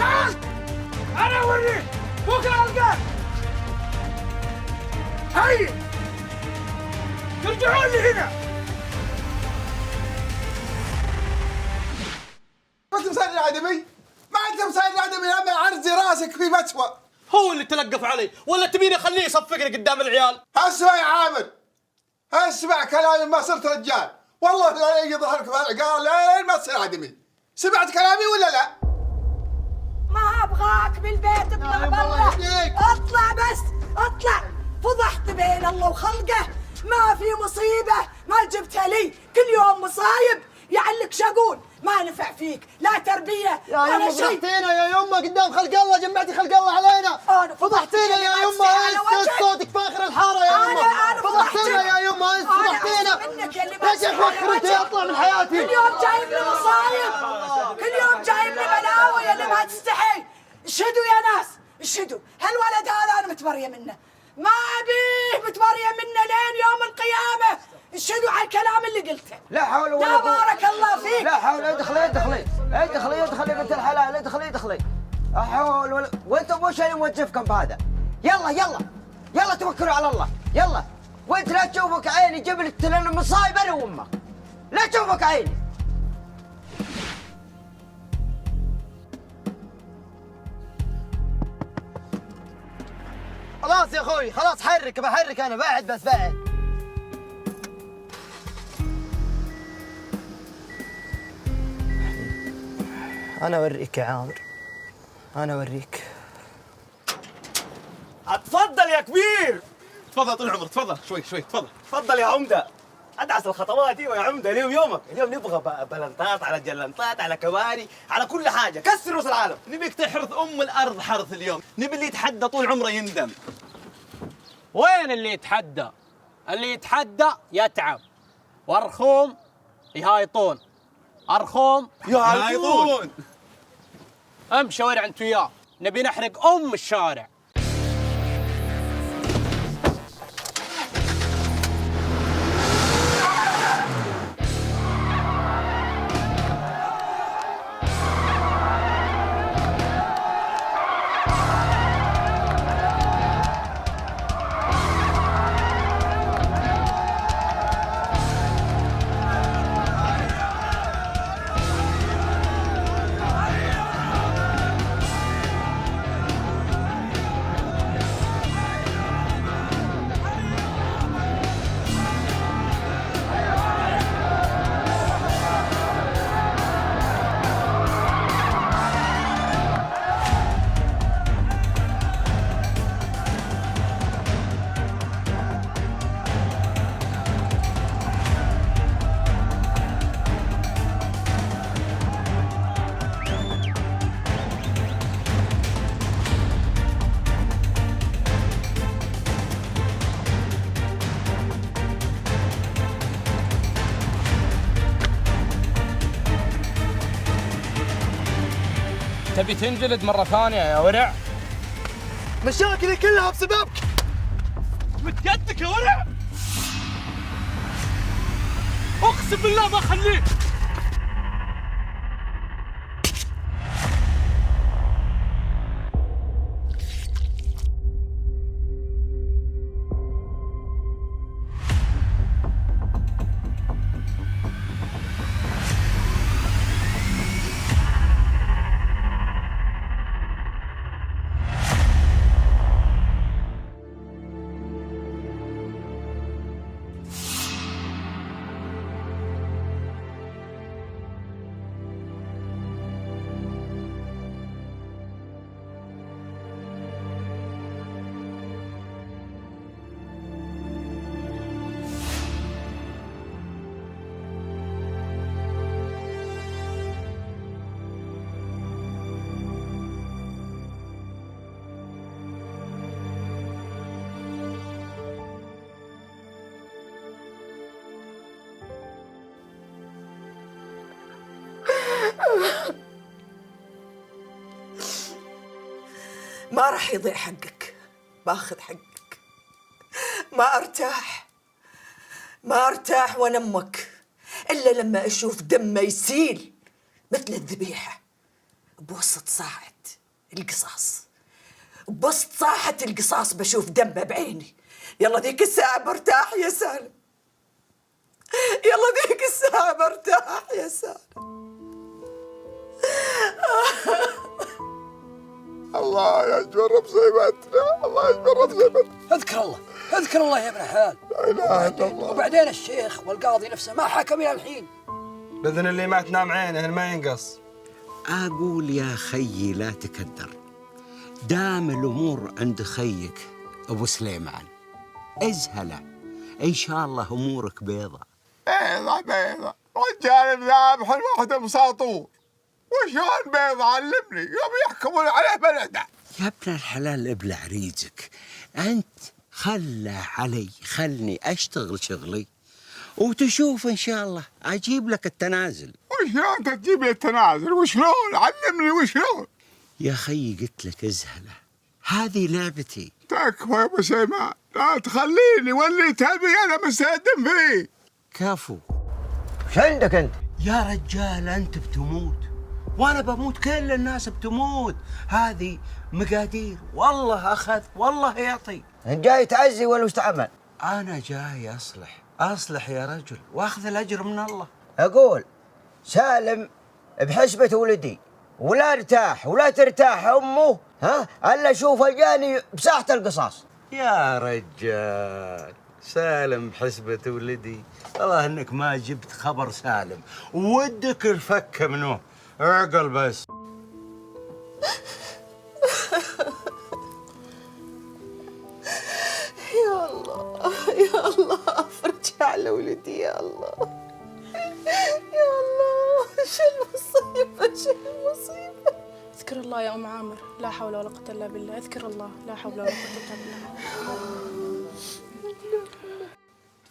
تعال انا اوريك بكره القاك. هيا ترجعون لي هنا. ما انت مساعد العدمي؟ ما انت مساعد العدمي لما ارزي راسك في مسوى. هو اللي تلقف علي ولا تبيني اخليه يصفقني قدام العيال؟ اسمع يا عامر، اسمع كلامي ما صرت رجال، والله لا يجي ظهرك في العقال لين ما تصير عدمي. سمعت كلامي ولا لا؟ ما ابغاك بالبيت، اطلع برا. اطلع بس اطلع. فضحت بين الله وخلقه، ما في مصيبه ما جبتها لي، كل يوم مصايب. يعلك شقول ما نفع فيك، لا تربيه ولا شيء. فضحتينا يا يمه قدام خلق الله، جمعتي خلق الله علينا. فضحتينا يا يمه، اسكت صوتك في اخر الحاره يا يمه. فضحتينا يا يمه، فضحتينا. ليش يا اخوي انت اطلع من حياتي؟ كل يوم جايب لي مصايب، كل يوم جايب لي بلاوي يا اللي ما تستحي. اشهدوا يا ناس، اشهدوا هالولد هذا انا متبريه منه، ما ابيه متبريه منه لين يوم القيامه. اشهدوا على الكلام اللي قلته. لا حول ولا قوه. بارك الله فيك. لا حول. ادخلي ادخلي ادخلي ادخلي بنت الحلال، ادخلي ادخلي. لا حول ولا. وانتم وش اللي موجفكم بهذا؟ يلا يلا يلا توكلوا على الله، يلا. وانت لا تشوفك عيني جبلت لنا مصايب انا وامك، لا تشوفك عيني. خلاص يا اخوي خلاص، حرك بحرك انا، بعد بس بعد. انا اوريك يا عامر، انا اوريك. اتفضل يا كبير. تفضل طول عمرك، تفضل شوي شوي، تفضل. تفضل يا عمده. ادعس الخطوات ايوه يا عمده. اليوم يومك، اليوم نبغى بلنطات على جلنطات على كواري على كل حاجه، كسر روس العالم. نبيك تحرث الارض حرث اليوم، نبي اللي يتحدى طول عمره يندم. وين اللي يتحدى؟ اللي يتحدى يتعب، والرخوم يهايطون. ارخوم يهايطون. امشي ورع انت وياه، نبي نحرق الشارع. تبي تنجلد مرة ثانية يا ورع؟ مشاكلي كلها بسببك. مد يدك يا ورع، اقسم بالله ما خليك. ما راح يضيع حقك، باخذ حقك. ما ارتاح وانا امك الا لما اشوف دمه يسيل مثل الذبيحه بوسط ساحه القصاص. بوسط ساحه القصاص بشوف دمه بعيني. يلا ذيك الساعه برتاح يا سالم، يلا ذيك الساعه برتاح يا سالم. الله يجبر بصيبتنا، الله يجبر بصيبتنا. اذكر الله يا ابن الحلال. لا اله الا الله. وبعدين الشيخ والقاضي نفسه ما حكم الى الحين. باذن اللي ما تنام عينه ما ينقص. أقول يا خيي لا تكدر، دام الأمور عند خيك أبو سليمان ازهله، إن شاء الله أمورك بيضة. بيضة رجال ذابح الواحد مساطور، وشلون بيضة علمني يوم يحكمون عليه بالإعدام. يا ابن الحلال ابلع ريزك، أنت خلني أشتغل شغلي وتشوف إن شاء الله أجيب لك التنازل. وشلون تجيب لي التنازل؟ وشلون؟ علمني وشلون؟ يا خيي قلت لك ازهله، هذه لعبتي. تكفى يا ابو سليمان، لا تخليني واللي تبي انا مستخدم فيه. كفو. وش عندك انت؟ يا رجال أنت بتموت وأنا بموت، كل الناس بتموت، هذه مقادير، والله أخذ والله يعطي. انت جاي تعزي ولا وش تعمل؟ أنا جاي أصلح يا رجل وأخذ الأجر من الله. اقول سالم بحسبة ولدي، ولا ارتاح ولا ترتاح امه الا اشوفه جاني بساحة القصاص. يا رجال سالم بحسبة ولدي، والله إنك ما جبت خبر سالم ودك الفك منه، اعقل بس. يا الله افرج على ولدي يا الله، يا الله شو المصيبة. اذكر الله يا ام عامر، لا حول ولا قوة الا بالله. اذكر الله، لا حول ولا قوة الا بالله.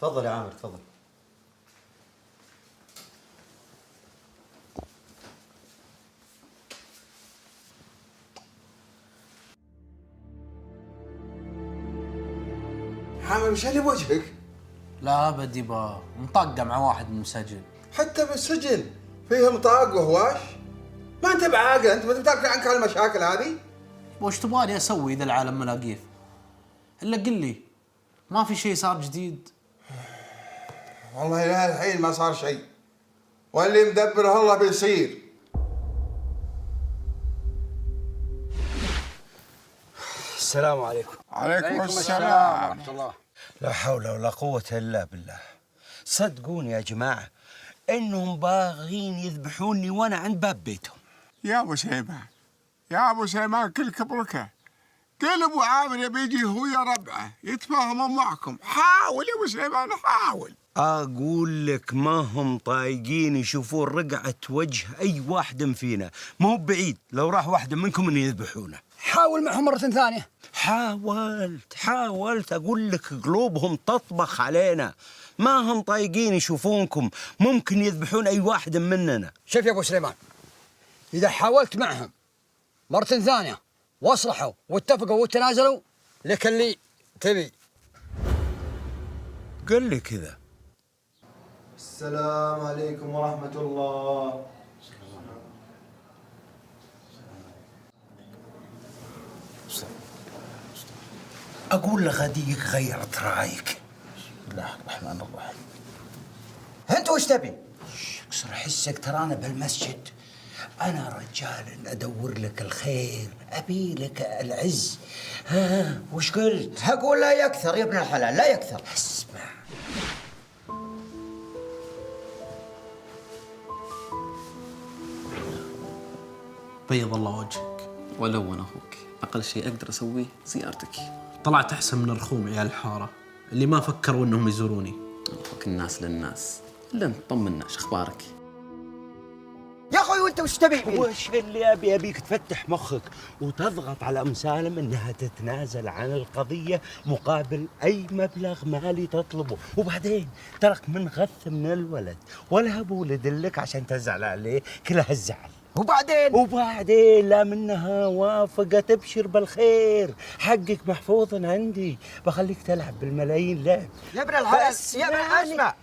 تفضل يا عامر تفضل. حامل وش اللي بوجهك؟ لا بدي مطقة مع واحد من المساجين. حتى بالسجن فيه مطاق وهواش؟ ما انت بعاقل، انت ما تبتعد عنك هالمشاكل هذه؟ وش تبغاني اسوي اذا العالم ملاقيف؟ الا قل لي ما في شيء صار جديد؟ والله الى الحين ما صار شيء، واللي مدبره الله بيصير. السلام عليكم. عليكم السلام ورحمة الله. لا حول ولا قوة إلا بالله. صدقوني يا جماعة إنهم باغين يذبحوني وأنا عند باب بيتهم. يا ابو سليمان كل كبركه، قل ابو عامر يبي يجي هو يا ربعه يتفاهمون معكم، حاول يا ابو سليمان حاول. أقول لك ما هم طايقين يشوفون رقعة وجه أي واحد فينا، ما هو بعيد لو راح واحد منكم إن يذبحونه. حاول معهم مرة ثانية. حاولت أقول لك قلوبهم تطبخ علينا، ما هم طايقين يشوفونكم، ممكن يذبحون أي واحد مننا. شوف يا ابو سليمان، اذا حاولت معهم مرة ثانية واصلحوا واتفقوا وتنازلوا لك اللي تبي. قل لي كذا. السلام عليكم ورحمة الله. أقول لغديك غيرت رأيك. بسم الله الرحمن الرحيم. انت وش تبي؟ اكسر حسك، ترانا بالمسجد، أنا رجال أدور لك الخير، أبي لك العز. ها وش قلت؟ اقول لا يكثر يا ابن الحلال، لا يكثر. اسمع، بيض الله وجهك. ولو انا اخوك، اقل شيء اقدر اسويه زيارتك. طلعت احسن من الرخوم عيال الحاره اللي ما فكروا انهم يزوروني. اخوك الناس للناس، الا انت طمنا، ايش اخبارك؟ يا اخوي وانت وش تبي؟ وش اللي ابيك تفتح مخك وتضغط على ام سالم انها تتنازل عن القضيه مقابل اي مبلغ مالي تطلبه، وبعدين ترك من غث من الولد ولا بولد لك عشان تزعل عليه كل هالزعل. وبعدين لا منها وافقت، ابشر بالخير، حقك محفوظ عندي، بخليك تلعب بالملايين لعب. يا ابن الحلال يا ابن اسمع،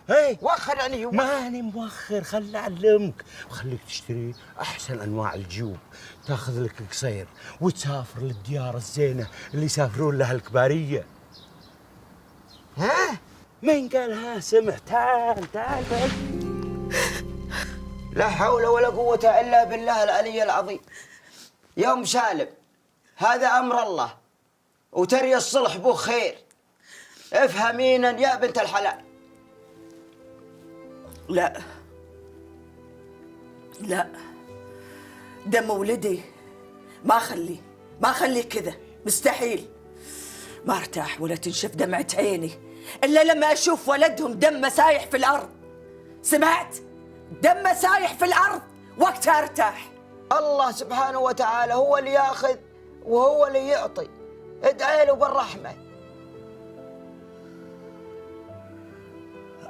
وخر يعني ماني موخر، خل اعلمك وخليك تشتري احسن انواع الجيوب، تاخذ لك قصير وتسافر للديار الزينه اللي يسافرون لها الكباريه. ها؟ من قالها سمع؟ تعال بس. لا حول ولا قوة إلا بالله العلي العظيم. يا أم سالم هذا أمر الله، وتري الصلح بو خير، افهمينا يا بنت الحلال. لا دم ولدي ما خليه كذا، مستحيل. ما ارتاح ولا تنشف دمعة عيني إلا لما أشوف ولدهم دمه سايح في الأرض. سمعت؟ دمه سايح في الأرض وقتها ارتاح. الله سبحانه وتعالى هو اللي ياخذ وهو اللي يعطي، ادعي له بالرحمة.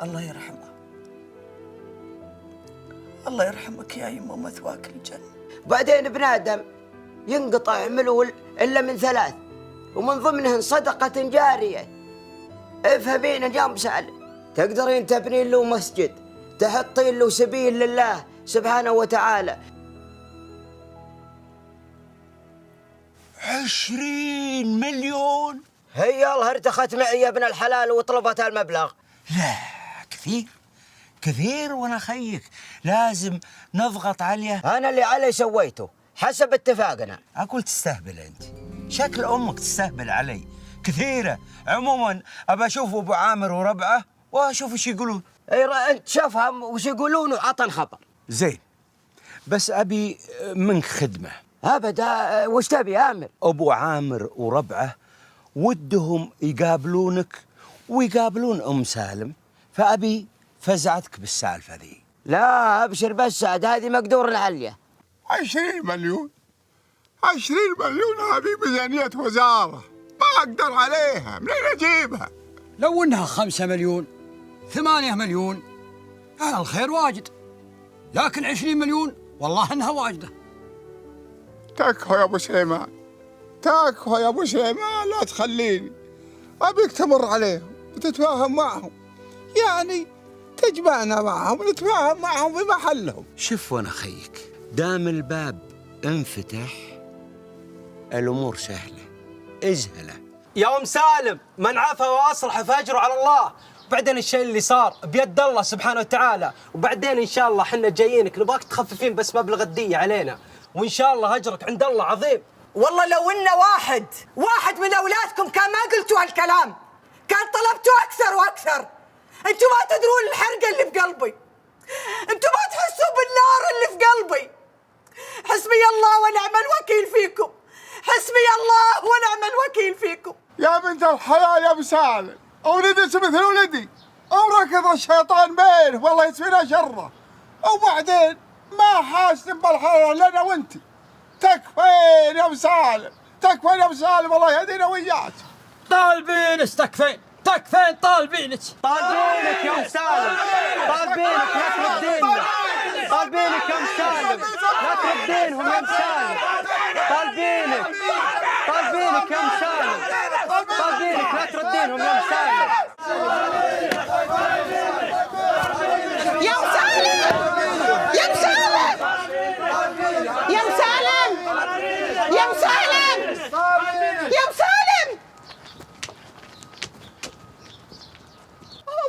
الله يرحمه، الله يرحمك يا يمه، مثواك الجنة. بعدين ابن آدم ينقطع عمله إلا من ثلاث، ومن ضمنهن صدقة جارية. افهمين يا أم سالم، تقدرين تبنين له مسجد، تحطين له سبيل لله سبحانه وتعالى. 20 مليون؟ هي الله ارتخت معي يا ابن الحلال وطلبت المبلغ. لا كثير وانا خيك، لازم نضغط عليه. انا اللي علي سويته حسب اتفاقنا. اقول تستهبل انت، شكل امك تستهبل علي كثيره. عموما ابى اشوف ابو عامر وربعه واشوف ايش يقولون. اي انت شوفهم وش يقولون وعطن خبر. زين، بس ابي منك خدمه. ابدا، وش تبي عامر؟ ابو عامر وربعه ودهم يقابلونك ويقابلون ام سالم، فابي فزعتك بالسالفه ذي. لا ابشر بس سعد، هذه مقدور عليها. 20 مليون 20 مليون هذه ميزانية وزارة، ما أقدر عليها، منين أجيبها؟ لو إنها 5 مليون 8 مليون الخير واجد، لكن 20 مليون والله إنها واجدة. تكفى يا أبو سليمان، تكفى يا أبو سليمان، لا تخليني. أبيك تمر عليهم وتتفاهم معهم، يعني تجمعنا معهم ونتفاهم معهم في محلهم. شوف وانا خيك، دام الباب انفتح الامور سهله، ازهله. يا ام سالم، من عفا واصلح فاجره على الله. وبعدين الشيء اللي صار بيد الله سبحانه وتعالى، وبعدين ان شاء الله احنا جايينك نبغاك تخففين بس مبلغ الدية علينا، وان شاء الله اجرك عند الله عظيم. والله لو إن واحد من أولادكم كان ما قلتوا هالكلام كان طلبتوا أكثر وأكثر. أنتوا ما تدرون الحرقة اللي في قلبي، أنتوا ما تحسوا بالنار اللي في قلبي. حسبي الله ونعم الوكيل فيكم، حسبي الله ونعم الوكيل فيكم. يا بنت الحلال يا أبو سالم، ولدي مثل ولدي، وركض الشيطان بينه والله يسفينا شره، وبعدين ما حاسن بالحرارة لنا وانتي. تكفين يا ابو سالم، تكفين يا ابو سالم، الله يهدينا وياك. طالبينك تكفين طالبينك يا ام سالم، طالبينك لا ترديننا، طالبينك يا ام سالم لا تردينهم يا ام سالم، طالبينك يا ام سالم، طالبينك لا تردينهم يا ام سالم. يا ام سالم، يا ام سالم، يا ام سالم، يا ام سالم، يا ام سالم،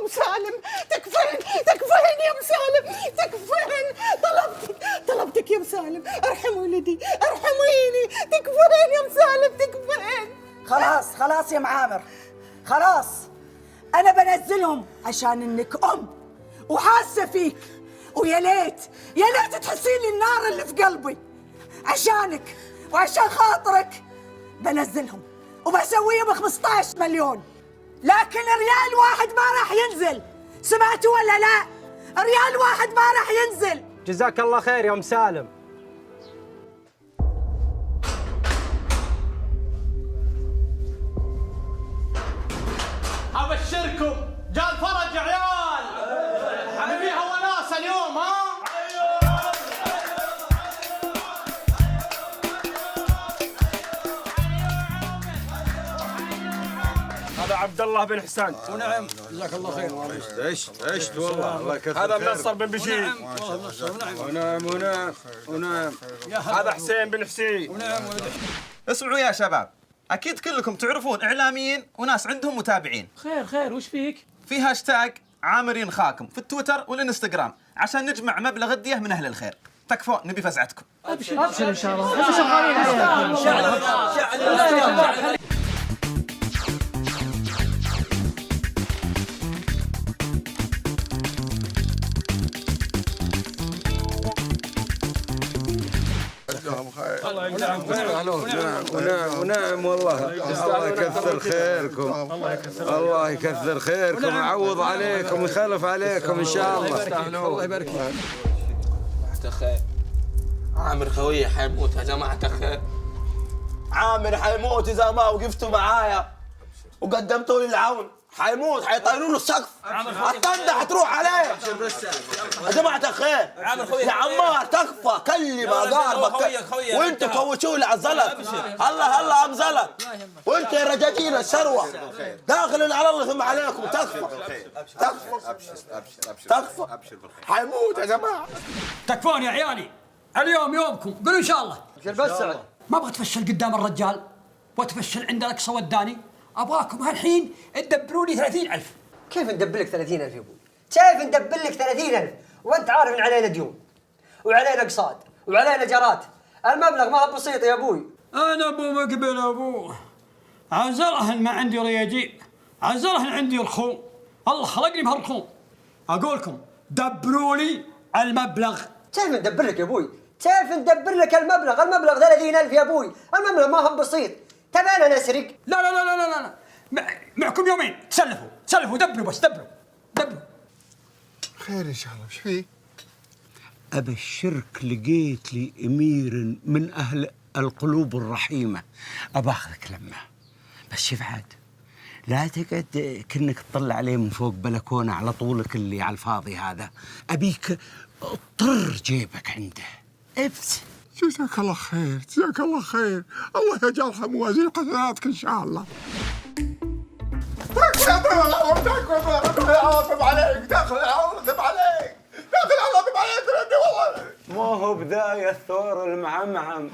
ام سالم، تكفين يا ام سالم، تكفين. طلبتك يا ام سالم، ارحم ولدي، ارحميني، تكفين يا ام سالم، تكفين. خلاص يا معامر، خلاص. انا بنزلهم عشان انك ام وحاسه فيك، ويا ليت تحسين النار اللي في قلبي. عشانك وعشان خاطرك بنزلهم وبسويهم 15 مليون، لكن ريال واحد ما راح ينزل. سمعتوا ولا لا؟ ريال واحد ما راح ينزل. جزاك الله خير يا ام سالم. ابشركم جاء الفرج يا عيال. حبيبيها وناسه اليوم ها. هذا عبد الله بن حسن. ونعم جزاك الله خير. عشت والله الله يكثر هذا منصر بن بشير. ونعم هذا حسين بن حسين. ونعم. اسمعوا يا شباب، اكيد كلكم تعرفون اعلاميين وناس عندهم متابعين. خير وش فيك؟ في هاشتاج عامر ينخاكم في التويتر والانستغرام عشان نجمع مبلغ الديه من اهل الخير. تكفون نبي فزعتكم. ابشر ان شاء الله. انتم شغالين عليها. ونعم والله الله يكثر خيركم. الله يكثر خيركم يعوض عليكم ويخلف عليكم ان شاء الله. الله يبارك فيك. خير عامر خويه حيموت يا جماعه خير. عامر حيموت اذا ما وقفتوا معايا وقدمتوا لي العون. حيموت حيطيروا له السقف. الطنده حتروح عليه يا جماعه الخير. يا عمار تكفى كلم اقاربك وانت كوشوا لي على الزلط. الله ام زلط وانت يا رجاجيل الثروه داخل على الله ثم عليكم. تكفى حيموت يا جماعه. تكفون يا عيالي، اليوم يومكم. قولوا ان شاء الله. بس سعد ما ابغى تفشل قدام الرجال وتفشل عند الاقصى والداني. ابغاكم هالحين تدبروا لي 30,000. كيف ندبر لك 30,000 يا ابوي؟ كيف ندبر لك 30,000 وانت عارف ان علينا ديون وعلينا اقساط وعلينا جارات؟ المبلغ ما هو بسيط يا ابوي. انا ابو مقبل ابوه عزرهن ما عندي رياجيل، عزرهن عندي رخوم. الله خلقني بهالرخوم. اقولكم دبروا لي المبلغ. كيف ندبر لك يا ابوي؟ كيف ندبر لك المبلغ؟ المبلغ 30,000 يا ابوي، المبلغ ما هو بسيط. تبعنا نسرق؟ لا لا لا لا لا لا. معكم يومين سلفوا دبروا بس دبروا. خير ان شاء الله. وش فيه؟ أبشرك لقيت لي أمير من أهل القلوب الرحيمة أباخذك لمه. بس شوف عاد لا تقعد كأنك تطلع عليه من فوق بلكونة على طولك اللي على الفاضي هذا. أبيك اضطر جيبك عنده. ابس. جزاك الله خير جزاك الله خير. الله يجعلها موازين حسناتك ان شاء الله. داخل عاطف عليك والله. ما هو بذاية الثور المعمعم.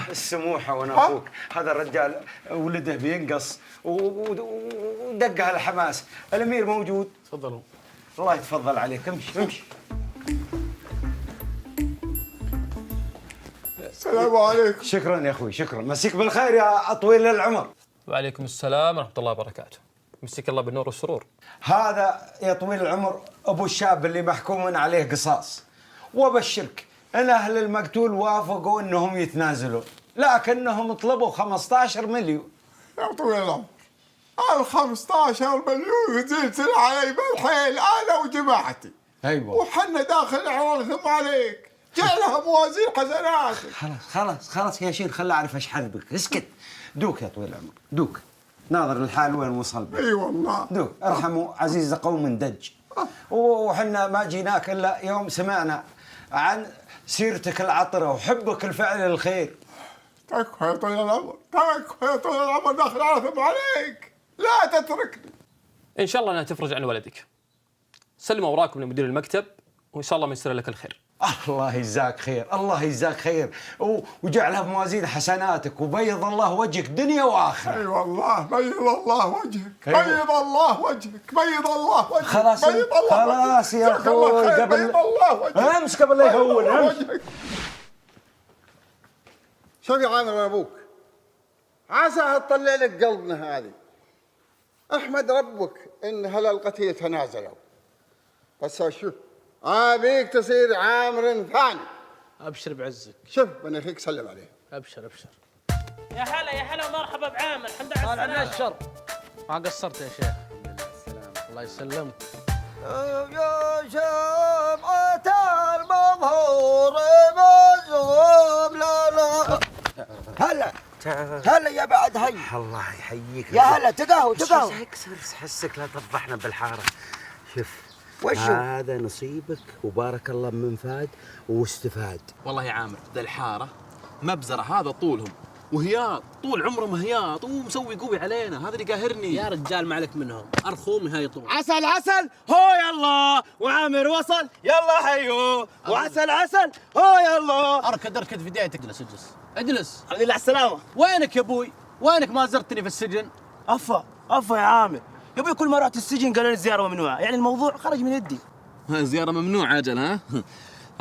السموحة وانا اخوك. هذا الرجال ولده بينقص ودقها الحماس. الامير موجود. تفضلوا. الله يتفضل عليك. امشي. السلام عليكم. شكرا يا اخوي شكرا. مسيك بالخير يا طويل العمر. وعليكم السلام ورحمة الله وبركاته. مسك الله بالنور والسرور. هذا يا طويل العمر ابو الشاب اللي محكوم عليه قصاص. وابشرك ان اهل المقتول وافقوا انهم يتنازلوا، لكنهم طلبوا 15 مليون. يا طويل العمر ال 15 مليون زدت علي بالحيل انا وجماعتي. ايوه. وحنا داخل عرضهم عليك. جعلها موازين حسناتك. خلاص يا شيخ خل اعرف ايش حربك. اسكت. دوك يا طويل العمر دوك. ناظر الحال وين وصل بك. اي والله. دوك ارحموا عزيز قوم دج. وحنا ما جيناك الا يوم سمعنا عن سيرتك العطره وحبك الفعل الخير. تكفى يا طويل العمر داخل عرضهم عليك. لا تتركني. إن شاء الله أنها تفرج عن ولدك. سلموا أوراقكم لمدير المكتب وإن شاء الله ما يصير لك الخير. الله يجزاك خير الله يجزاك خير وجعلها بموازين حسناتك وبيض الله وجهك دنيا واخره. اي والله بيض الله وجهك. بيض الله وجهك. خلاص يا اخوي قبل بيض الله وجهك. امس قبل لا يهون. شوف يا عامر وابوك عساها تطلع لك قلبنا هذه. احمد ربك ان هالقتيل تنازلوا. بس شوف ابيك تصير عامر ثاني. ابشر بعزك. شوف من يخليك سلم عليه. ابشر. يا هلا مرحبا بعامر. الحمد لله على السلامة. الشر ما قصرت يا شيخ. الله يسلمك. يا شمعة المظهور هلا يا بعد هي. الله يحييك. يا هلا تقهوى تقهوى. اكسر حسك لا تفضحنا بالحاره. شوف وشو؟ هذا نصيبك وبارك الله من فاد واستفاد. والله يا عامر ذا الحاره مبزره هذا طولهم وهياط طول عمرهم هياط ومسوي قوي علينا، هذا اللي قاهرني. يا رجال ما عليك منهم، ارخوم يهايطون. عسل عسل هو يلا، وعامر وصل يلا حيو، وعسل عسل هو يلا. اركد في ديتك. اجلس اجلس. الحمد لله على السلامة. وينك يا ابوي؟ وينك ما زرتني في السجن؟ افا يا عامر، يا ابوي كل ما رحت السجن قالوا لي الزيارة ممنوعة، يعني الموضوع خرج من يدي. زياره ممنوعه اجل ها.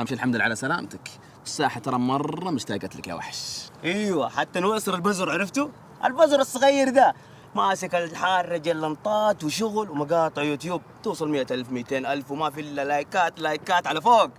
امشي الحمد لله على سلامتك. الساحه ترى مره مشتاقت لك يا وحش. ايوه حتى نويصر البزر عرفتوا؟ البزر الصغير ذا ماسك الحارة لنطات وشغل ومقاطع يوتيوب توصل 100,000 200,000 وما في الا لايكات على فوق.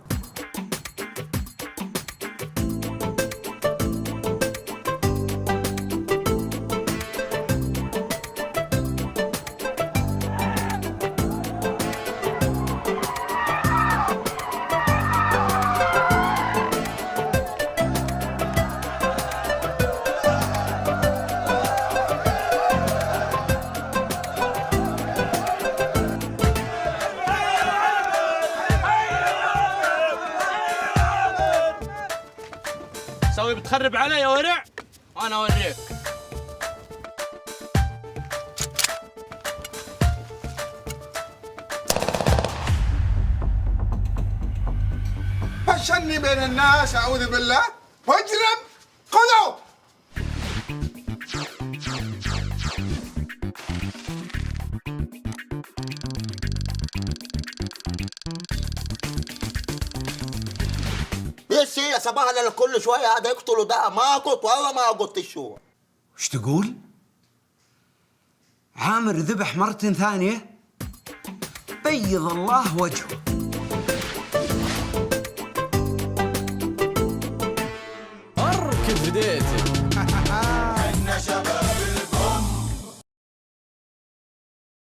سوي بتخرب علي يا ورع، وانا اوريك. فشلني بين الناس اعوذ بالله. واجرم خذوا. ايش يا صباح انا كل شويه هذا يقتلوا ده، ما قلت والله ما قلت شو. وش تقول؟ عامر ذبح مرة ثانية؟ بيض الله وجهه. اركب بديتي.